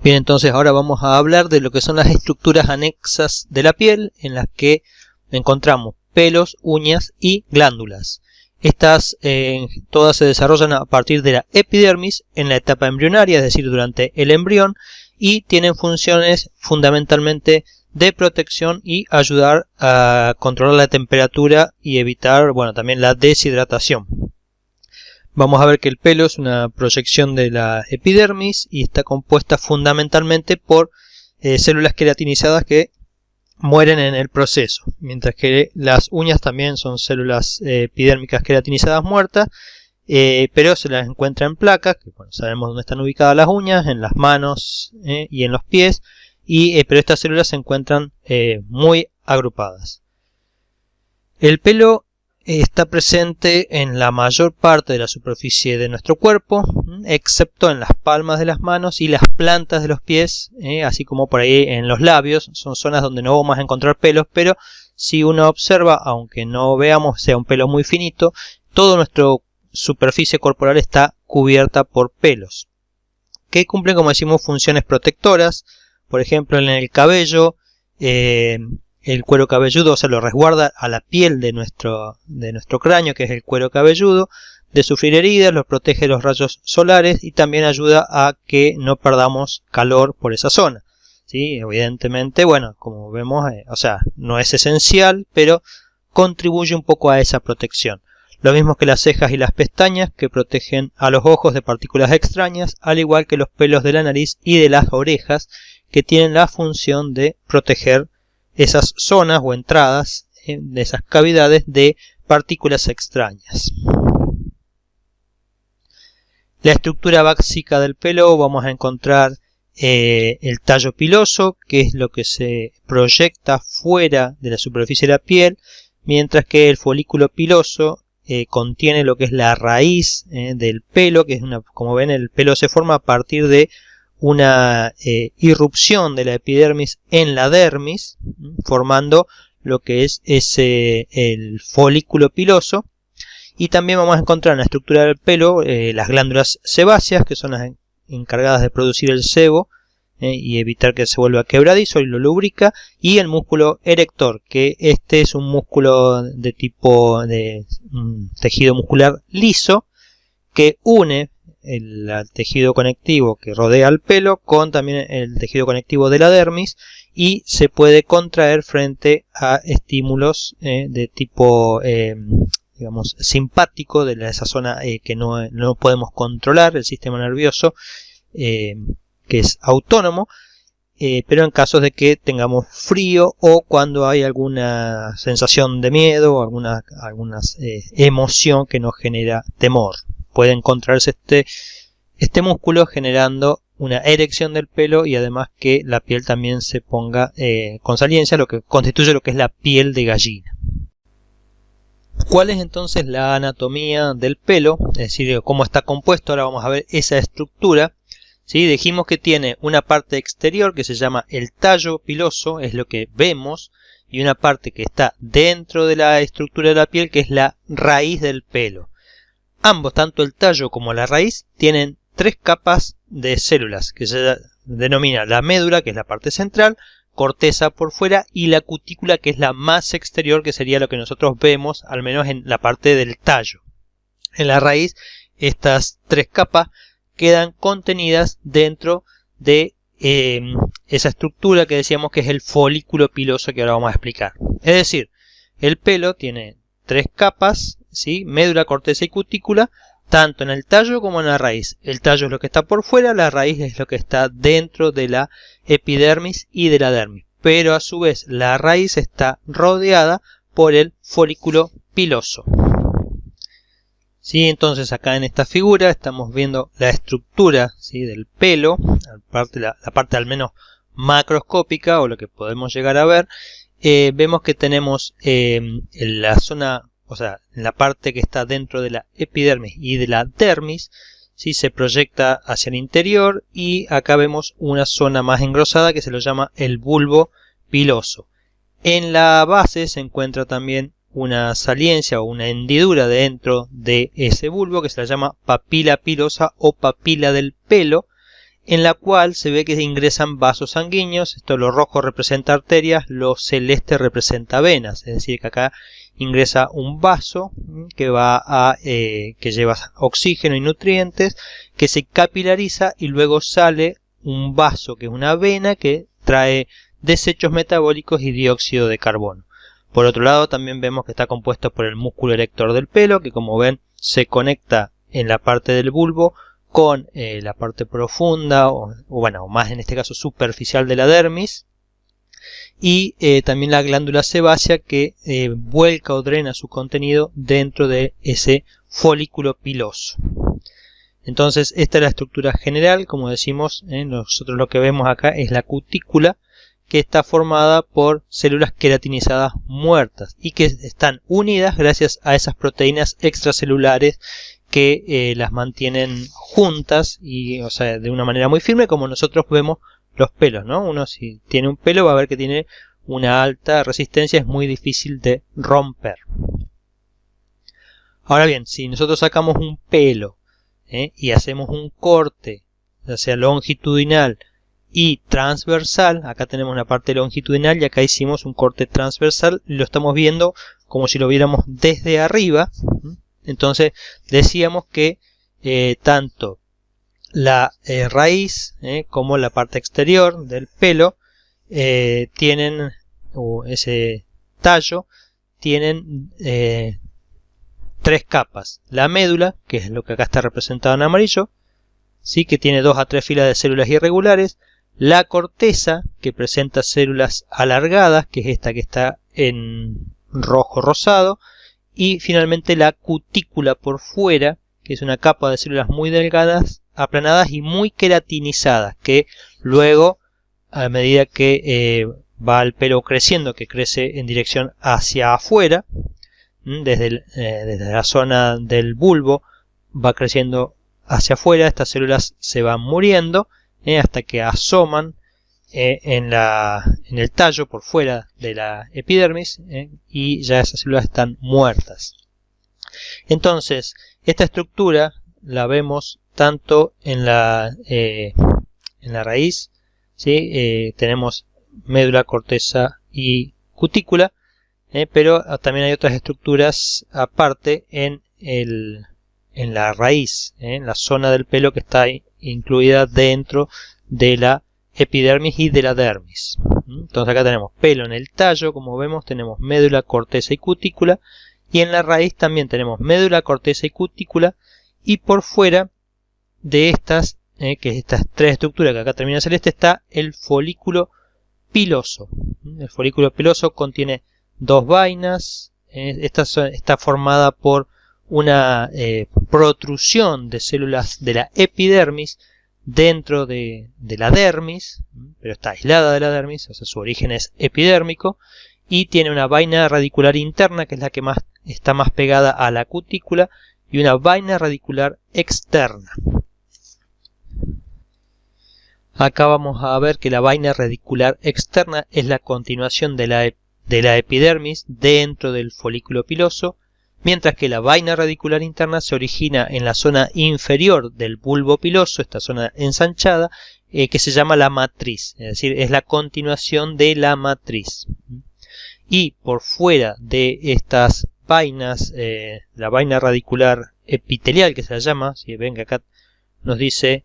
Bien, entonces ahora vamos a hablar de lo que son las estructuras anexas de la piel, en las que encontramos pelos, uñas y glándulas. Estas todas se desarrollan a partir de la epidermis en la etapa embrionaria, es decir, durante el embrión, y tienen funciones fundamentalmente de protección y ayudar a controlar la temperatura y evitar, también la deshidratación. Vamos a ver que el pelo es una proyección de la epidermis y está compuesta fundamentalmente por células queratinizadas que mueren en el proceso, mientras que las uñas también son células epidérmicas queratinizadas muertas, pero se las encuentra en placas, que sabemos dónde están ubicadas las uñas, en las manos y en los pies, pero estas células se encuentran muy agrupadas. El pelo está presente en la mayor parte de la superficie de nuestro cuerpo, excepto en las palmas de las manos y las plantas de los pies, así como por ahí en los labios. Son zonas donde no vamos a encontrar pelos, pero si uno observa, aunque no veamos sea un pelo muy finito, toda nuestra superficie corporal está cubierta por pelos, que cumplen, como decimos, funciones protectoras. Por ejemplo, en el cabello, el cuero cabelludo, lo resguarda a la piel de nuestro cráneo, que es el cuero cabelludo, de sufrir heridas, los protege de los rayos solares y también ayuda a que no perdamos calor por esa zona. ¿Sí? Evidentemente, como vemos, no es esencial, pero contribuye un poco a esa protección. Lo mismo que las cejas y las pestañas, que protegen a los ojos de partículas extrañas, al igual que los pelos de la nariz y de las orejas, que tienen la función de proteger esas zonas o entradas de esas cavidades de partículas extrañas. La estructura básica del pelo, vamos a encontrar el tallo piloso, que es lo que se proyecta fuera de la superficie de la piel, mientras que el folículo piloso contiene lo que es la raíz del pelo, que es como ven, el pelo se forma a partir de una irrupción de la epidermis en la dermis, formando lo que es el folículo piloso. Y también vamos a encontrar en la estructura del pelo las glándulas sebáceas, que son las encargadas de producir el sebo y evitar que se vuelva quebradizo y lo lubrica, y el músculo erector, que este es un músculo de tipo de tejido muscular liso que une el tejido conectivo que rodea el pelo con también el tejido conectivo de la dermis, y se puede contraer frente a estímulos de tipo simpático de esa zona que no podemos controlar, el sistema nervioso, que es autónomo, pero en casos de que tengamos frío o cuando hay alguna sensación de miedo o alguna emoción que nos genera temor. Puede encontrarse este músculo generando una erección del pelo y además que la piel también se ponga con saliencia, lo que constituye lo que es la piel de gallina. ¿Cuál es entonces la anatomía del pelo? Es decir, cómo está compuesto. Ahora vamos a ver esa estructura. ¿Sí? Dijimos que tiene una parte exterior que se llama el tallo piloso, es lo que vemos, y una parte que está dentro de la estructura de la piel, que es la raíz del pelo. Ambos, tanto el tallo como la raíz, tienen 3 capas de células, que se denomina la médula, que es la parte central, corteza por fuera, y la cutícula, que es la más exterior, que sería lo que nosotros vemos, al menos en la parte del tallo. En la raíz, estas 3 capas quedan contenidas dentro de esa estructura que decíamos que es el folículo piloso, que ahora vamos a explicar. Es decir, el pelo tiene 3 capas, ¿sí? Médula, corteza y cutícula, tanto en el tallo como en la raíz. El tallo es lo que está por fuera, la raíz es lo que está dentro de la epidermis y de la dermis. Pero a su vez la raíz está rodeada por el folículo piloso. ¿Sí? Entonces acá en esta figura estamos viendo la estructura, ¿sí? del pelo, la parte al menos macroscópica o lo que podemos llegar a ver. Vemos que tenemos en la zona, en la parte que está dentro de la epidermis y de la dermis, ¿sí? se proyecta hacia el interior, y acá vemos una zona más engrosada que se lo llama el bulbo piloso. En la base se encuentra también una saliencia o una hendidura dentro de ese bulbo que se la llama papila pilosa o papila del pelo, en la cual se ve que ingresan vasos sanguíneos. Esto, lo rojo representa arterias, lo celeste representa venas, es decir que acá ingresa un vaso que lleva oxígeno y nutrientes, que se capilariza, y luego sale un vaso que es una vena que trae desechos metabólicos y dióxido de carbono. Por otro lado, también vemos que está compuesto por el músculo erector del pelo, que como ven se conecta en la parte del bulbo con la parte profunda o más en este caso superficial de la dermis, y también la glándula sebácea que vuelca o drena su contenido dentro de ese folículo piloso. Entonces esta es la estructura general. Como decimos, nosotros lo que vemos acá es la cutícula, que está formada por células queratinizadas muertas y que están unidas gracias a esas proteínas extracelulares que las mantienen juntas y, de una manera muy firme, como nosotros vemos los pelos, ¿no? Uno, si tiene un pelo, va a ver que tiene una alta resistencia, es muy difícil de romper. Ahora bien, si nosotros sacamos un pelo y hacemos un corte, ya sea longitudinal y transversal, acá tenemos una parte longitudinal y acá hicimos un corte transversal, y lo estamos viendo como si lo viéramos desde arriba. Entonces decíamos que tanto la raíz como la parte exterior del pelo tienen, ese tallo, tienen tres capas. La médula, que es lo que acá está representado en amarillo, ¿sí? Que tiene 2 a 3 filas de células irregulares. La corteza, que presenta células alargadas, que es esta que está en rojo rosado. Y finalmente la cutícula por fuera, que es una capa de células muy delgadas, aplanadas y muy queratinizadas, que luego, a medida que va el pelo creciendo, que crece en dirección hacia afuera, desde la zona del bulbo va creciendo hacia afuera, estas células se van muriendo hasta que asoman en el tallo por fuera de la epidermis y ya esas células están muertas. Entonces esta estructura la vemos tanto en la raíz, ¿sí? Tenemos médula, corteza y cutícula, pero también hay otras estructuras aparte en la raíz, en la zona del pelo que está incluida dentro de la epidermis y de la dermis. Entonces acá tenemos pelo en el tallo, como vemos tenemos médula, corteza y cutícula, y en la raíz también tenemos médula, corteza y cutícula, y por fuera de estas, que es estas tres estructuras que acá termina en celeste, está el folículo piloso. El folículo piloso contiene 2 vainas, está formada por una protrusión de células de la epidermis dentro de la dermis, pero está aislada de la dermis, o sea, su origen es epidérmico, y tiene una vaina radicular interna, que es la que está más pegada a la cutícula, y una vaina radicular externa. Acá vamos a ver que la vaina radicular externa es la continuación de la epidermis dentro del folículo piloso, mientras que la vaina radicular interna se origina en la zona inferior del bulbo piloso, esta zona ensanchada, que se llama la matriz, es decir, es la continuación de la matriz. Y por fuera de estas vainas, la vaina radicular epitelial, que se la llama, si ven que acá nos dice,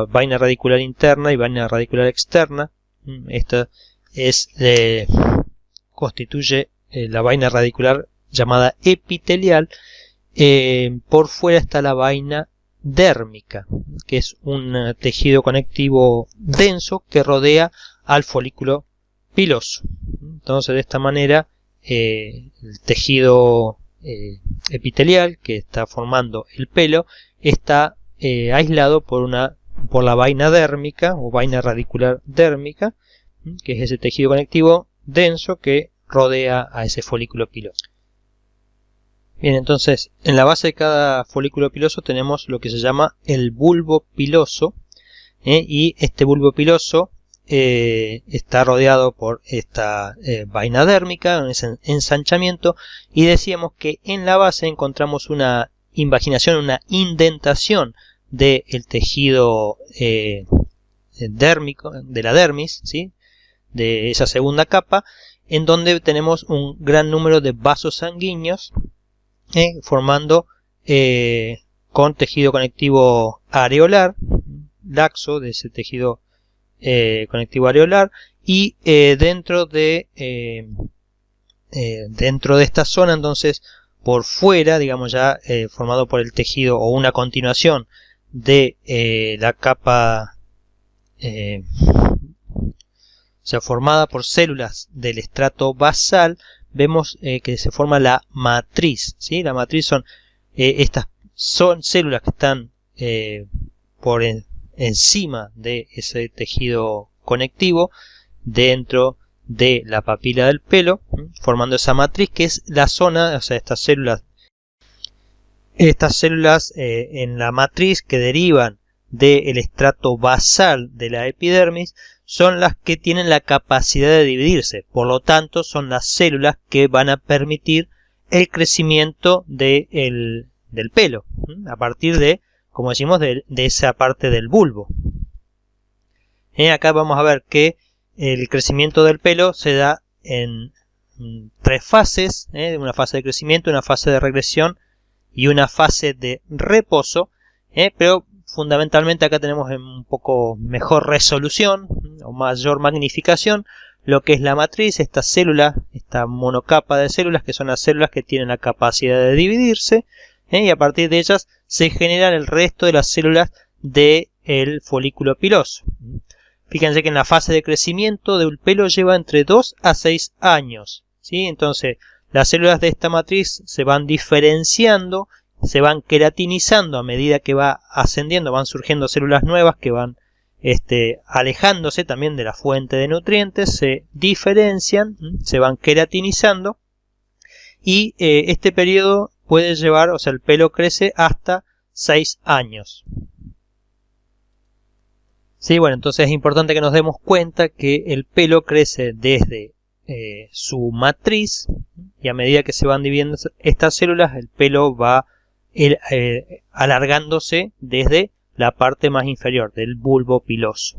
vaina radicular interna y vaina radicular externa, esta constituye la vaina radicular llamada epitelial. Por fuera está la vaina dérmica, que es un tejido conectivo denso que rodea al folículo piloso. Entonces de esta manera el tejido epitelial que está formando el pelo está aislado por la vaina dérmica o vaina radicular dérmica, que es ese tejido conectivo denso que rodea a ese folículo piloso. Bien, entonces en la base de cada folículo piloso tenemos lo que se llama el bulbo piloso, y este bulbo piloso está rodeado por esta vaina dérmica, un ensanchamiento, y decíamos que en la base encontramos una invaginación, una indentación del tejido dérmico, de la dermis, ¿sí? De esa segunda capa, en donde tenemos un gran número de vasos sanguíneos formando con tejido conectivo areolar, laxo de ese tejido conectivo areolar, y dentro de esta zona, entonces, por fuera, digamos ya formado por el tejido o una continuación de la capa, o sea, formada por células del estrato basal, vemos que se forma la matriz, ¿sí? La matriz son células que están por encima de ese tejido conectivo dentro de la papila del pelo, formando esa matriz que es la zona, o sea, estas células en la matriz que derivan del estrato basal de la epidermis son las que tienen la capacidad de dividirse, por lo tanto son las células que van a permitir el crecimiento del pelo, a partir de, como decimos, de esa parte del bulbo. Acá vamos a ver que el crecimiento del pelo se da en 3 fases, una fase de crecimiento, una fase de regresión y una fase de reposo, pero fundamentalmente acá tenemos en un poco mejor resolución o mayor magnificación lo que es la matriz, esta célula, esta monocapa de células, que son las células que tienen la capacidad de dividirse, y a partir de ellas se generan el resto de las células del folículo piloso. Fíjense que en la fase de crecimiento del pelo lleva entre 2 a 6 años, ¿sí? Entonces las células de esta matriz se van diferenciando, se van queratinizando a medida que va ascendiendo, van surgiendo células nuevas que van alejándose también de la fuente de nutrientes, se diferencian, se van queratinizando, y este periodo puede llevar, o sea, el pelo crece hasta 6 años. Sí, bueno, entonces es importante que nos demos cuenta que el pelo crece desde su matriz, y a medida que se van dividiendo estas células, el pelo va alargándose desde la parte más inferior del bulbo piloso.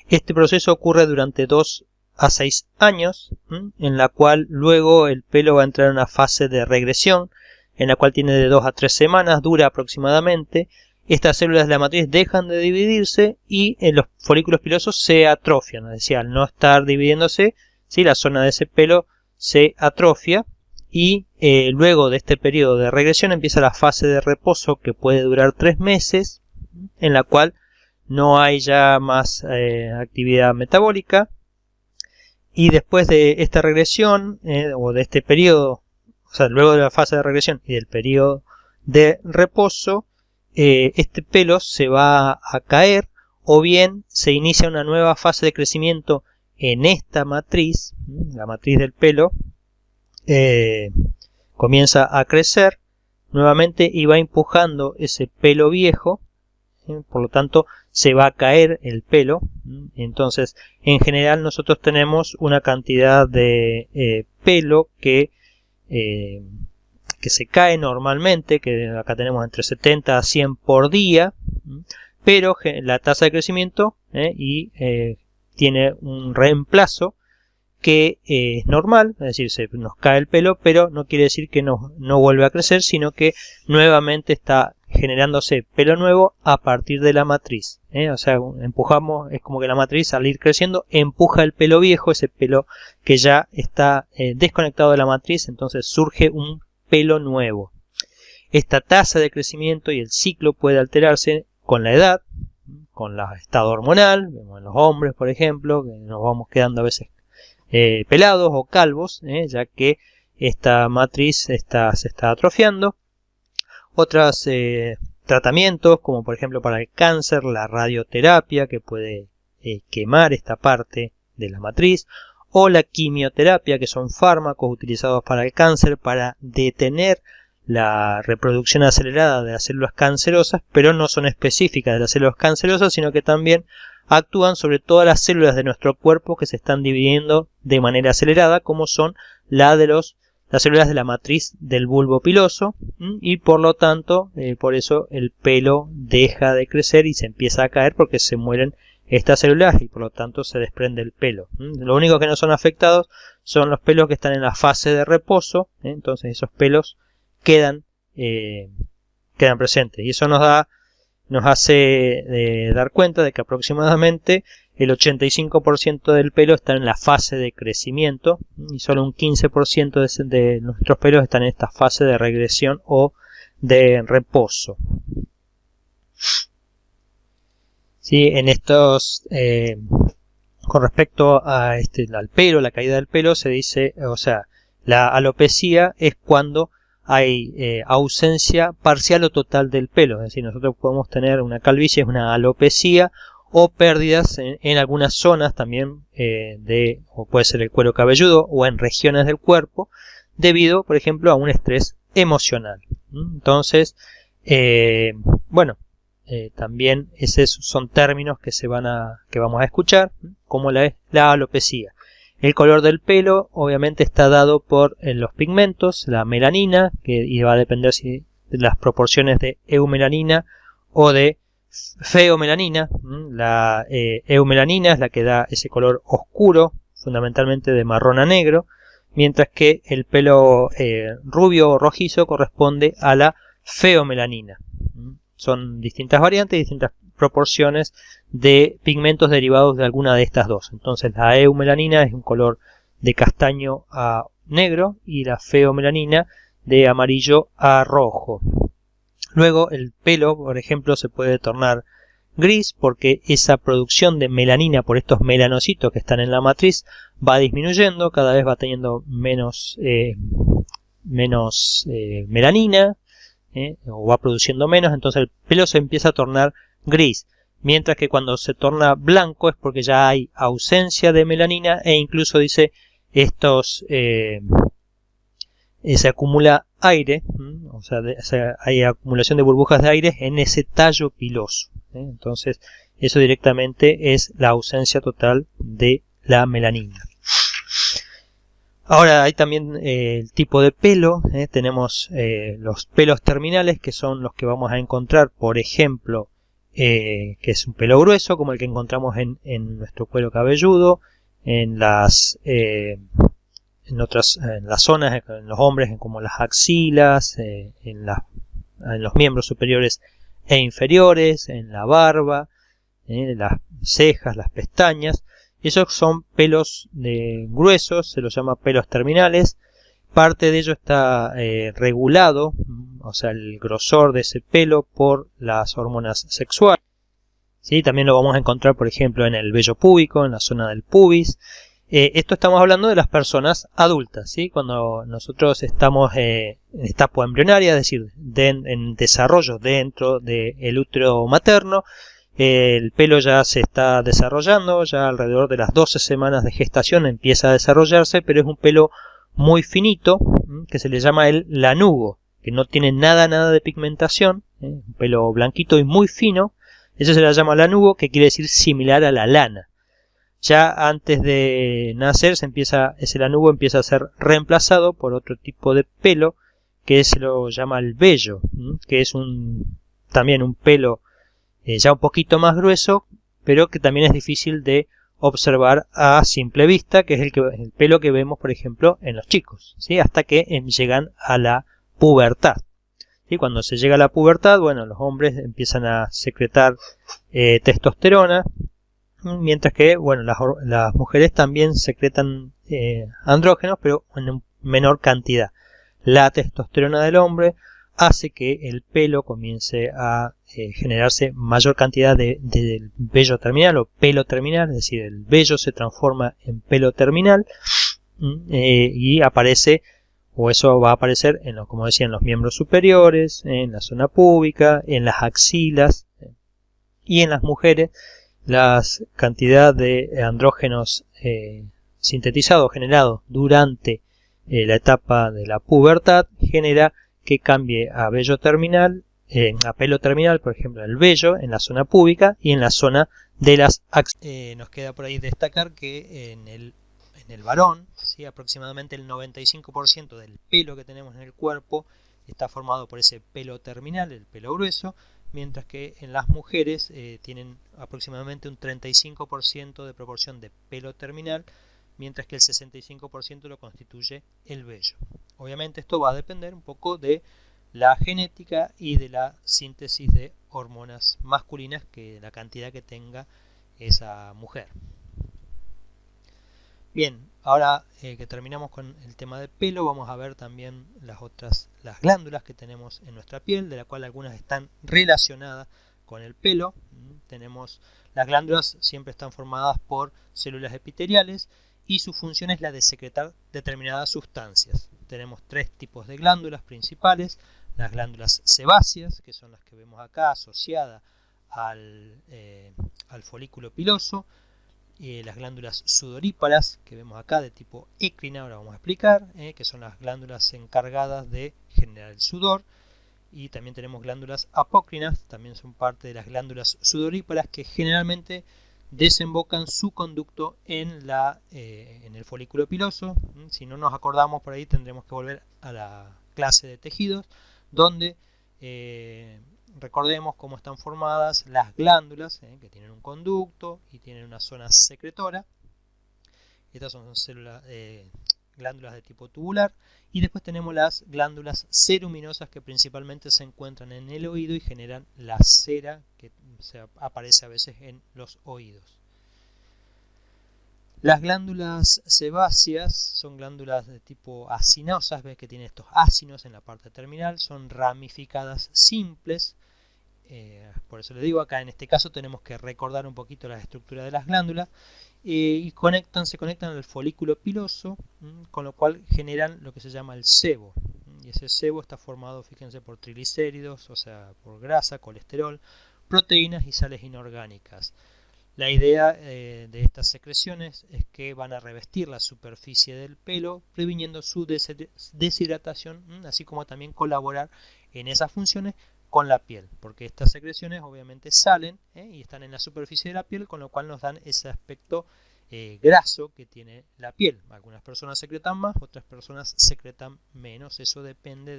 Este proceso ocurre durante 2 a 6 años, en la cual luego el pelo va a entrar en una fase de regresión, en la cual tiene de 2 a 3 semanas, dura aproximadamente. Estas células de la matriz dejan de dividirse y los folículos pilosos se atrofian, es decir, al no estar dividiéndose, ¿sí? La zona de ese pelo se atrofia, y luego de este periodo de regresión empieza la fase de reposo, que puede durar 3 meses, en la cual no hay ya más actividad metabólica, y después de esta regresión o de este periodo, o sea, luego de la fase de regresión y del periodo de reposo, este pelo se va a caer, o bien se inicia una nueva fase de crecimiento en esta matriz, la matriz del pelo, comienza a crecer nuevamente y va empujando ese pelo viejo, por lo tanto se va a caer el pelo. Entonces, en general nosotros tenemos una cantidad de pelo que se cae normalmente, que acá tenemos entre 70 a 100 por día, pero la tasa de crecimiento tiene un reemplazo que es normal, es decir, se nos cae el pelo, pero no quiere decir que no vuelve a crecer, sino que nuevamente está generándose pelo nuevo a partir de la matriz. O sea, empujamos, es como que la matriz, al ir creciendo, empuja el pelo viejo, ese pelo que ya está desconectado de la matriz, entonces surge un pelo nuevo. Esta tasa de crecimiento y el ciclo puede alterarse con la edad, con el estado hormonal, vemos en los hombres, por ejemplo, que nos vamos quedando a veces pelados o calvos, ya que esta matriz se está atrofiando. Otros tratamientos, como por ejemplo para el cáncer, la radioterapia, que puede quemar esta parte de la matriz, o la quimioterapia, que son fármacos utilizados para el cáncer para detener la reproducción acelerada de las células cancerosas, pero no son específicas de las células cancerosas, sino que también actúan sobre todas las células de nuestro cuerpo que se están dividiendo de manera acelerada, como son la de los las células de la matriz del bulbo piloso, y por lo tanto, por eso el pelo deja de crecer y se empieza a caer porque se mueren estas células y por lo tanto se desprende el pelo. Lo único que no son afectados son los pelos que están en la fase de reposo, entonces esos pelos quedan presentes y eso nos hace dar cuenta de que aproximadamente el 85% del pelo está en la fase de crecimiento y solo un 15% de nuestros pelos están en esta fase de regresión o de reposo. Sí, en estos, con respecto a al pelo, la caída del pelo, se dice, o sea, la alopecia es cuando hay ausencia parcial o total del pelo, es decir, nosotros podemos tener una calvicie, es una alopecia, o pérdidas en algunas zonas también o puede ser el cuero cabelludo o en regiones del cuerpo debido, por ejemplo, a un estrés emocional. Entonces, bueno, también esos son términos que vamos a escuchar, como la alopecia. El color del pelo obviamente está dado por los pigmentos, la melanina, y va a depender de las proporciones de eumelanina o de feomelanina. La eumelanina es la que da ese color oscuro, fundamentalmente de marrón a negro, mientras que el pelo rubio o rojizo corresponde a la feomelanina. Son distintas variantes, distintas proporciones de pigmentos derivados de alguna de estas dos. Entonces la eumelanina es un color de castaño a negro y la feomelanina de amarillo a rojo. Luego el pelo, por ejemplo, se puede tornar gris porque esa producción de melanina por estos melanocitos que están en la matriz va disminuyendo, cada vez va teniendo menos melanina, o va produciendo menos, entonces el pelo se empieza a tornar gris, mientras que cuando se torna blanco es porque ya hay ausencia de melanina e incluso dice se acumula aire, o sea, hay acumulación de burbujas de aire en ese tallo piloso. Entonces eso directamente es la ausencia total de la melanina. Ahora hay también el tipo de pelo, tenemos los pelos terminales, que son los que vamos a encontrar, por ejemplo, que es un pelo grueso, como el que encontramos en nuestro cuero cabelludo, en las zonas, en los hombres, como las axilas, en los miembros superiores e inferiores, en la barba, las cejas, las pestañas. Esos son pelos gruesos, se los llama pelos terminales. Parte de ello está regulado, o sea, el grosor de ese pelo por las hormonas sexuales. ¿Sí? También lo vamos a encontrar, por ejemplo, en el vello púbico, en la zona del pubis. Esto estamos hablando de las personas adultas, ¿sí? Cuando nosotros estamos en etapa embrionaria, es decir, en desarrollo dentro del útero materno, el pelo ya se está desarrollando, ya alrededor de las 12 semanas de gestación empieza a desarrollarse, pero es un pelo muy finito, que se le llama el lanugo, que no tiene nada de pigmentación, un pelo blanquito y muy fino. Eso se le llama lanugo, que quiere decir similar a la lana. Ya antes de nacer ese lanugo empieza a ser reemplazado por otro tipo de pelo que se lo llama el vello, que es también un pelo ya un poquito más grueso, pero que también es difícil de observar a simple vista, que es el pelo que vemos, por ejemplo, en los chicos, ¿sí? Hasta que llegan a la pubertad. ¿Sí? Cuando se llega a la pubertad, bueno, los hombres empiezan a secretar testosterona, mientras que, bueno, las mujeres también secretan andrógenos, pero en menor cantidad. La testosterona del hombre hace que el pelo comience a generarse mayor cantidad de vello terminal o pelo terminal, es decir, el vello se transforma en pelo terminal y aparece, o eso va a aparecer como decía, en los miembros superiores, en la zona púbica, en las axilas, y en las mujeres la cantidad de andrógenos sintetizados, generados durante la etapa de la pubertad, genera que cambie a vello terminal, a pelo terminal, por ejemplo, el vello en la zona púbica y en la zona de las axilas. Nos queda por ahí destacar que en el varón, ¿sí? Aproximadamente el 95% del pelo que tenemos en el cuerpo está formado por ese pelo terminal, el pelo grueso, mientras que en las mujeres tienen aproximadamente un 35% de proporción de pelo terminal, mientras que el 65% lo constituye el vello. Obviamente esto va a depender un poco de la genética y de la síntesis de hormonas masculinas, que la cantidad que tenga esa mujer. Bien, ahora que terminamos con el tema del pelo, vamos a ver también las glándulas que tenemos en nuestra piel, de la cual algunas están relacionadas con el pelo. Tenemos las glándulas, siempre están formadas por células epiteliales y su función es la de secretar determinadas sustancias. Tenemos tres tipos de glándulas principales: las glándulas sebáceas, que son las que vemos acá asociadas al folículo piloso, las glándulas sudoríparas que vemos acá de tipo écrina, ahora vamos a explicar, que son las glándulas encargadas de generar el sudor, y también tenemos glándulas apócrinas, también son parte de las glándulas sudoríparas, que generalmente desembocan su conducto en el folículo piloso. Si no nos acordamos, por ahí tendremos que volver a la clase de tejidos, donde recordemos cómo están formadas las glándulas, que tienen un conducto y tienen una zona secretora. Estas son glándulas de tipo tubular. Y después tenemos las glándulas ceruminosas, que principalmente se encuentran en el oído y generan la cera que aparece a veces en los oídos. Las glándulas sebáceas son glándulas de tipo acinosas, ves que tiene estos ácinos en la parte terminal, son ramificadas simples. Por eso le digo, acá en este caso tenemos que recordar un poquito la estructura de las glándulas, y se conectan al folículo piloso, con lo cual generan lo que se llama el sebo. Y ese sebo está formado, fíjense, por triglicéridos, o sea, por grasa, colesterol, proteínas y sales inorgánicas. La idea de estas secreciones es que van a revestir la superficie del pelo, previniendo su deshidratación, así como también colaborar en esas funciones con la piel, porque estas secreciones obviamente salen y están en la superficie de la piel, con lo cual nos dan ese aspecto graso que tiene la piel. Algunas personas secretan más, otras personas secretan menos, eso depende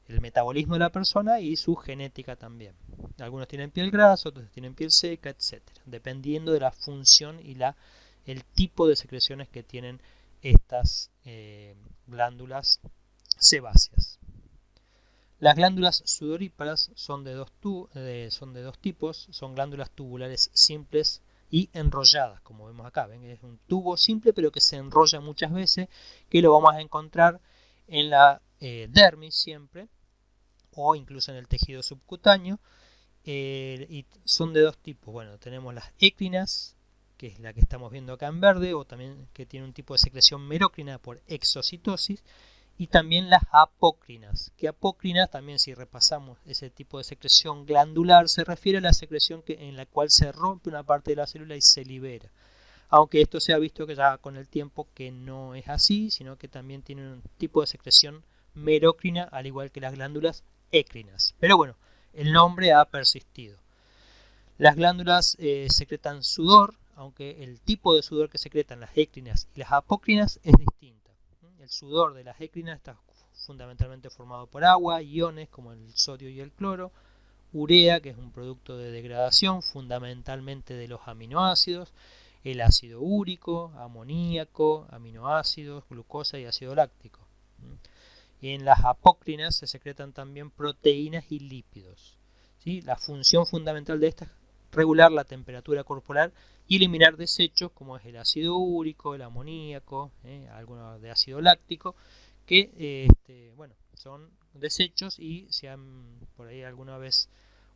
del metabolismo de la persona y su genética también. Algunos tienen piel grasa, otros tienen piel seca, etc. Dependiendo de la función y el tipo de secreciones que tienen estas glándulas sebáceas. Las glándulas sudoríparas son de dos tipos, son glándulas tubulares simples y enrolladas, como vemos acá. ¿Ven? Es un tubo simple pero que se enrolla muchas veces, que lo vamos a encontrar en la dermis siempre, o incluso en el tejido subcutáneo, y son de dos tipos. Bueno, tenemos las écrinas, que es la que estamos viendo acá en verde, o también que tiene un tipo de secreción merócrina por exocitosis, y también las apócrinas, que apócrinas también, si repasamos ese tipo de secreción glandular, se refiere a la secreción en la cual se rompe una parte de la célula y se libera, aunque esto se ha visto que ya con el tiempo que no es así, sino que también tiene un tipo de secreción merócrina, al igual que las glándulas écrinas. Pero bueno, el nombre ha persistido. Las glándulas secretan sudor, aunque el tipo de sudor que secretan las écrinas y las apócrinas es distinta. El sudor de las écrinas está fundamentalmente formado por agua, iones como el sodio y el cloro, urea, que es un producto de degradación fundamentalmente de los aminoácidos, el ácido úrico, amoníaco, aminoácidos, glucosa y ácido láctico. Y en las apócrinas se secretan también proteínas y lípidos. ¿Sí? La función fundamental de estas es regular la temperatura corporal y eliminar desechos como es el ácido úrico, el amoníaco, algunos de ácido láctico, que bueno, son desechos, y si por ahí alguna vez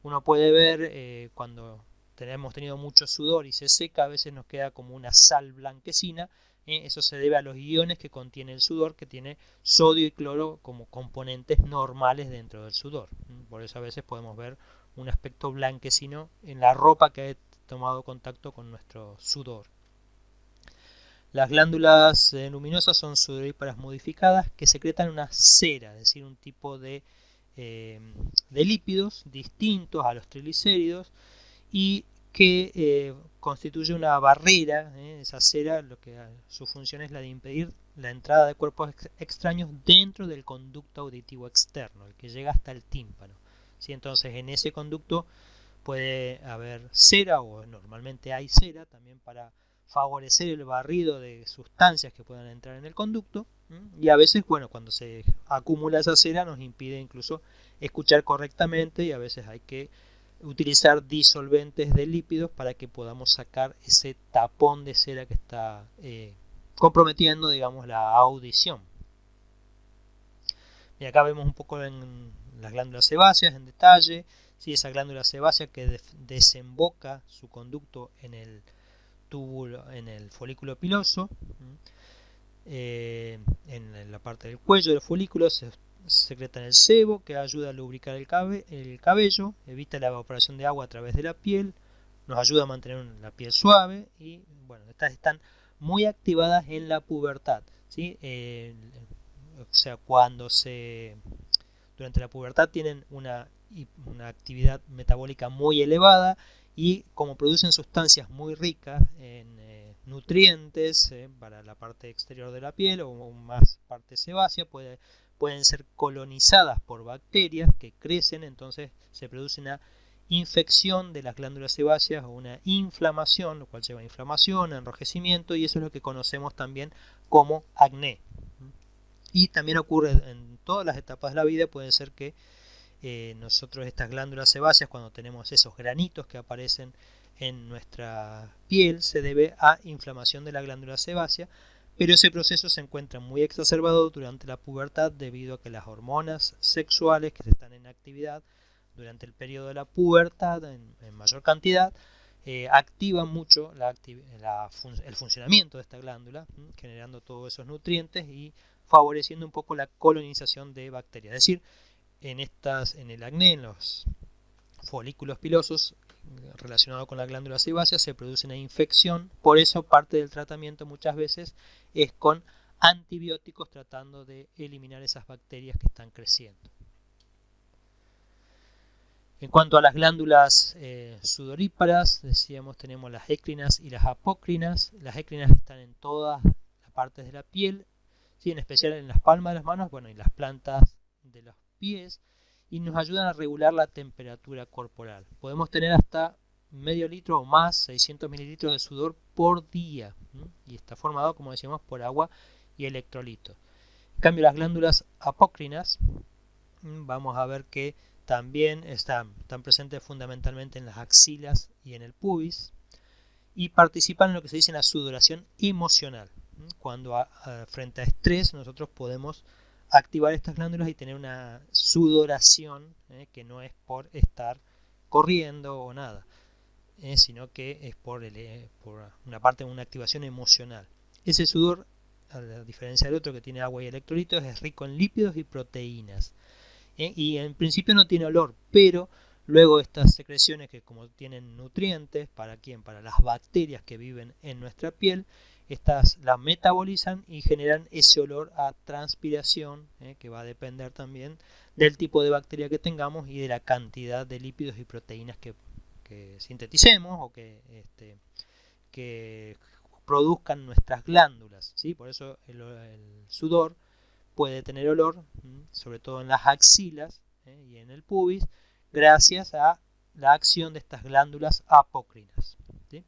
uno puede ver cuando hemos tenido mucho sudor y se seca, a veces nos queda como una sal blanquecina. Eso se debe a los iones que contiene el sudor, que tiene sodio y cloro como componentes normales dentro del sudor. Por eso a veces podemos ver un aspecto blanquecino en la ropa que ha tomado contacto con nuestro sudor. Las glándulas luminosas son sudoríparas modificadas que secretan una cera, es decir, un tipo de lípidos distintos a los triglicéridos, y que constituye una barrera, esa cera, su función es la de impedir la entrada de cuerpos extraños dentro del conducto auditivo externo, el que llega hasta el tímpano. ¿Sí? Entonces en ese conducto puede haber cera, o normalmente hay cera, también para favorecer el barrido de sustancias que puedan entrar en el conducto, y a veces, bueno, cuando se acumula esa cera nos impide incluso escuchar correctamente, y a veces hay que utilizar disolventes de lípidos para que podamos sacar ese tapón de cera que está comprometiendo, digamos, la audición. Y acá vemos un poco en las glándulas sebáceas en detalle, ¿sí? Esa glándula sebácea que desemboca su conducto en el túbulo, en el folículo piloso, en la parte del cuello del folículo se secreta en el sebo, que ayuda a lubricar el cabello, evita la evaporación de agua a través de la piel, nos ayuda a mantener la piel suave, y bueno, estas están muy activadas en la pubertad, ¿sí? O sea, durante la pubertad tienen una actividad metabólica muy elevada, y como producen sustancias muy ricas en nutrientes para la parte exterior de la piel, o más parte sebácea, pueden ser colonizadas por bacterias que crecen, entonces se produce una infección de las glándulas sebáceas o una inflamación, lo cual lleva a inflamación, a enrojecimiento, y eso es lo que conocemos también como acné. Y también ocurre en todas las etapas de la vida. Puede ser que nosotros estas glándulas sebáceas, cuando tenemos esos granitos que aparecen en nuestra piel, se debe a inflamación de la glándula sebácea, pero ese proceso se encuentra muy exacerbado durante la pubertad, debido a que las hormonas sexuales que están en actividad durante el periodo de la pubertad en mayor cantidad activan mucho el funcionamiento de esta glándula, generando todos esos nutrientes y favoreciendo un poco la colonización de bacterias. Es decir, en el acné, en los folículos pilosos relacionado con la glándula sebácea, se produce una infección. Por eso parte del tratamiento muchas veces es con antibióticos, tratando de eliminar esas bacterias que están creciendo. En cuanto a las glándulas sudoríparas, decíamos, tenemos las écrinas y las apócrinas. Las écrinas están en todas las partes de la piel, ¿sí? En especial en las palmas de las manos, bueno, y las plantas de los pies, y nos ayudan a regular la temperatura corporal. Podemos tener hasta medio litro o más, 600 mililitros de sudor por día, y está formado, como decíamos, por agua y electrolitos. En cambio, las glándulas apócrinas, vamos a ver que también están presentes fundamentalmente en las axilas y en el pubis, y participan en lo que se dice la sudoración emocional. Cuando frente a estrés nosotros podemos activar estas glándulas y tener una sudoración que no es por estar corriendo o nada, sino que es por una parte de una activación emocional. Ese sudor, a la diferencia del otro que tiene agua y electrolitos, es rico en lípidos y proteínas. Y en principio no tiene olor, pero luego estas secreciones, que como tienen nutrientes, ¿para quién? Para las bacterias que viven en nuestra piel, estas las metabolizan y generan ese olor a transpiración, que va a depender también del tipo de bacteria que tengamos y de la cantidad de lípidos y proteínas que sinteticemos o que produzcan nuestras glándulas, ¿sí? Por eso el sudor puede tener olor, sobre todo en las axilas y en el pubis, gracias a la acción de estas glándulas apócrinas, ¿sí?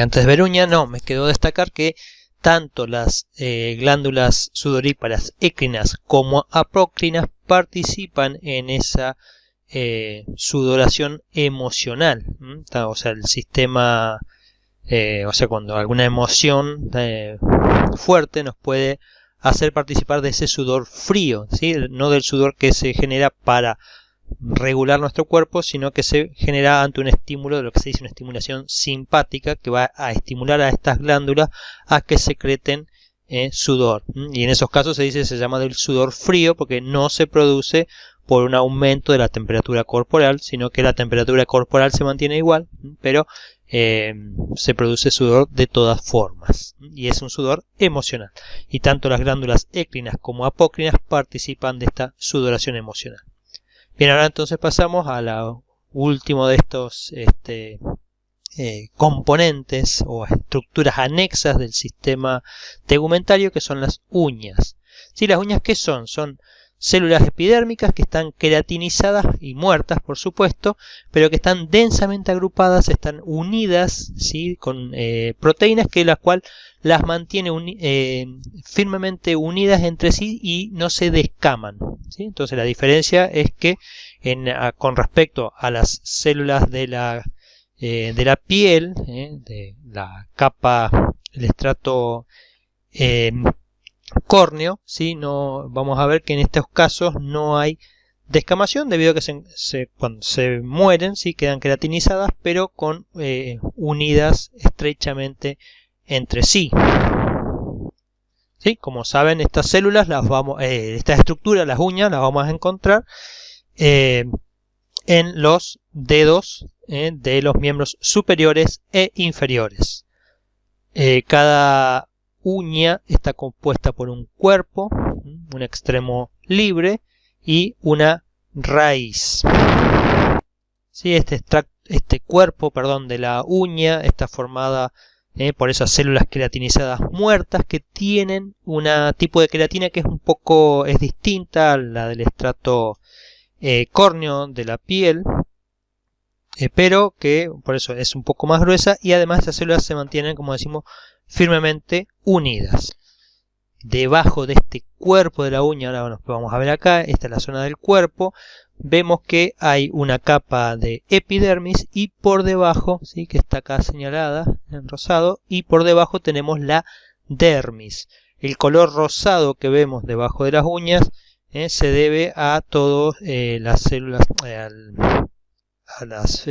Antes de ver uña, me quedó destacar que tanto las glándulas sudoríparas écrinas como apócrinas participan en esa sudoración emocional, o sea, el sistema, o sea, cuando alguna emoción fuerte nos puede hacer participar de ese sudor frío, ¿sí? No del sudor que se genera para regular nuestro cuerpo, sino que se genera ante un estímulo, de lo que se dice una estimulación simpática, que va a estimular a estas glándulas a que secreten sudor, y en esos casos se llama del sudor frío, porque no se produce por un aumento de la temperatura corporal, sino que la temperatura corporal se mantiene igual, pero se produce sudor de todas formas, y es un sudor emocional, y tanto las glándulas écrinas como apócrinas participan de esta sudoración emocional. Bien, ahora entonces pasamos a la último de estos componentes o estructuras anexas del sistema tegumentario, que son las uñas. ¿Sí? Las uñas, ¿qué son? Son células epidérmicas que están queratinizadas y muertas, por supuesto, pero que están densamente agrupadas, están unidas, ¿sí? Con proteínas que las cuales las mantiene firmemente unidas entre sí y no se descaman, ¿sí? Entonces la diferencia es que con respecto a las células de la piel, de la capa, el estrato córneo, ¿sí? No, vamos a ver que en estos casos no hay descamación, debido a que cuando se mueren, ¿sí? Quedan queratinizadas, pero unidas estrechamente entre sí. ¿Sí? Como saben, estas células, estas estructuras, las uñas, las vamos a encontrar en los dedos de los miembros superiores e inferiores. Cada uña está compuesta por un cuerpo, un extremo libre y una raíz. ¿Sí? Este cuerpo, de la uña está formada por esas células queratinizadas muertas, que tienen un tipo de queratina que es distinta a la del estrato córneo de la piel, pero que por eso es un poco más gruesa, y además esas células se mantienen, como decimos, firmemente unidas. Debajo de este cuerpo de la uña, ahora nos vamos a ver acá, esta es la zona del cuerpo, vemos que hay una capa de epidermis, y por debajo, ¿sí? Que está acá señalada en rosado, y por debajo tenemos la dermis. El color rosado que vemos debajo de las uñas se debe a todas las células, a los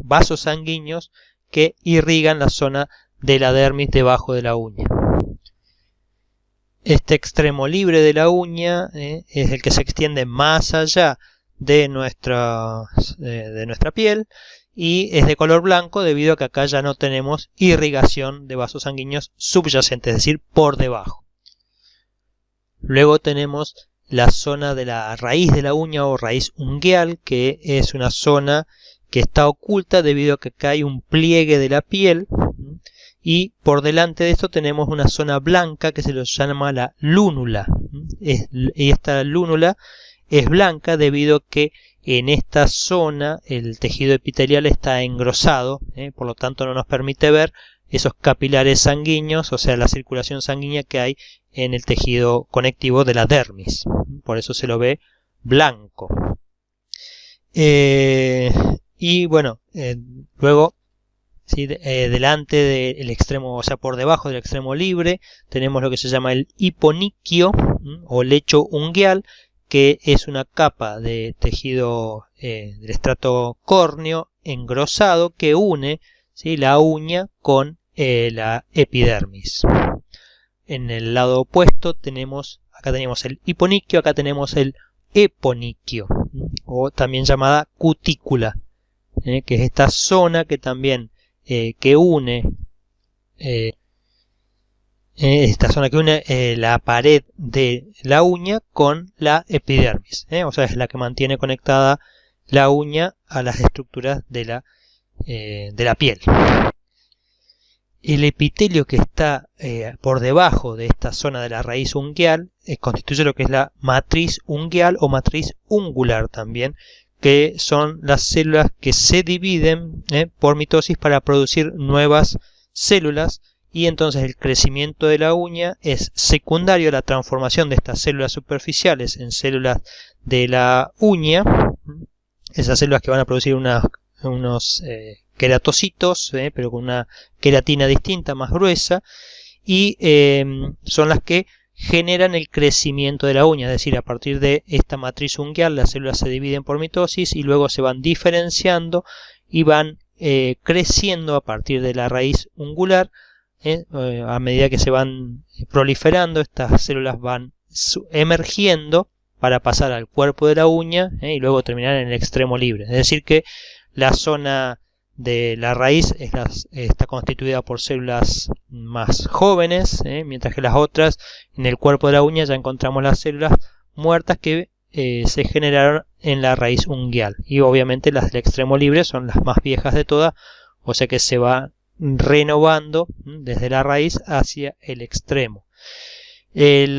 vasos sanguíneos que irrigan la zona de la dermis debajo de la uña. Este extremo libre de la uña es el que se extiende más allá de nuestra piel, y es de color blanco debido a que acá ya no tenemos irrigación de vasos sanguíneos subyacentes, es decir, por debajo. Luego tenemos la zona de la raíz de la uña o raíz ungueal, que es una zona que está oculta debido a que acá hay un pliegue de la piel, y por delante de esto tenemos una zona blanca que se lo llama la lúnula, y esta lúnula es blanca debido a que en esta zona el tejido epitelial está engrosado, por lo tanto no nos permite ver esos capilares sanguíneos, o sea, la circulación sanguínea que hay en el tejido conectivo de la dermis. Por eso se lo ve blanco. Y bueno, luego, ¿sí? Delante del extremo, o sea, por debajo del extremo libre, tenemos lo que se llama el hiponiquio o lecho ungueal, que es una capa de tejido del estrato córneo engrosado que une, ¿sí? La uña con la epidermis. En el lado opuesto acá tenemos el hiponiquio, acá tenemos el eponiquio, o también llamada cutícula, que es esta zona que también que une la pared de la uña con la epidermis, o sea, es la que mantiene conectada la uña a las estructuras de la piel. El epitelio que está por debajo de esta zona de la raíz ungueal constituye lo que es la matriz ungueal o matriz ungular también, que son las células que se dividen por mitosis para producir nuevas células, y entonces el crecimiento de la uña es secundario a la transformación de estas células superficiales en células de la uña, esas células que van a producir unos queratocitos, pero con una queratina distinta, más gruesa, y son las que generan el crecimiento de la uña, es decir, a partir de esta matriz ungueal las células se dividen por mitosis y luego se van diferenciando y van creciendo a partir de la raíz ungular. A medida que se van proliferando, estas células van emergiendo para pasar al cuerpo de la uña y luego terminar en el extremo libre, es decir que la zona de la raíz está constituida por células más jóvenes, mientras que las otras, en el cuerpo de la uña ya encontramos las células muertas que se generaron en la raíz unguial, y obviamente las del extremo libre son las más viejas de todas, o sea que se va renovando desde la raíz hacia el extremo. El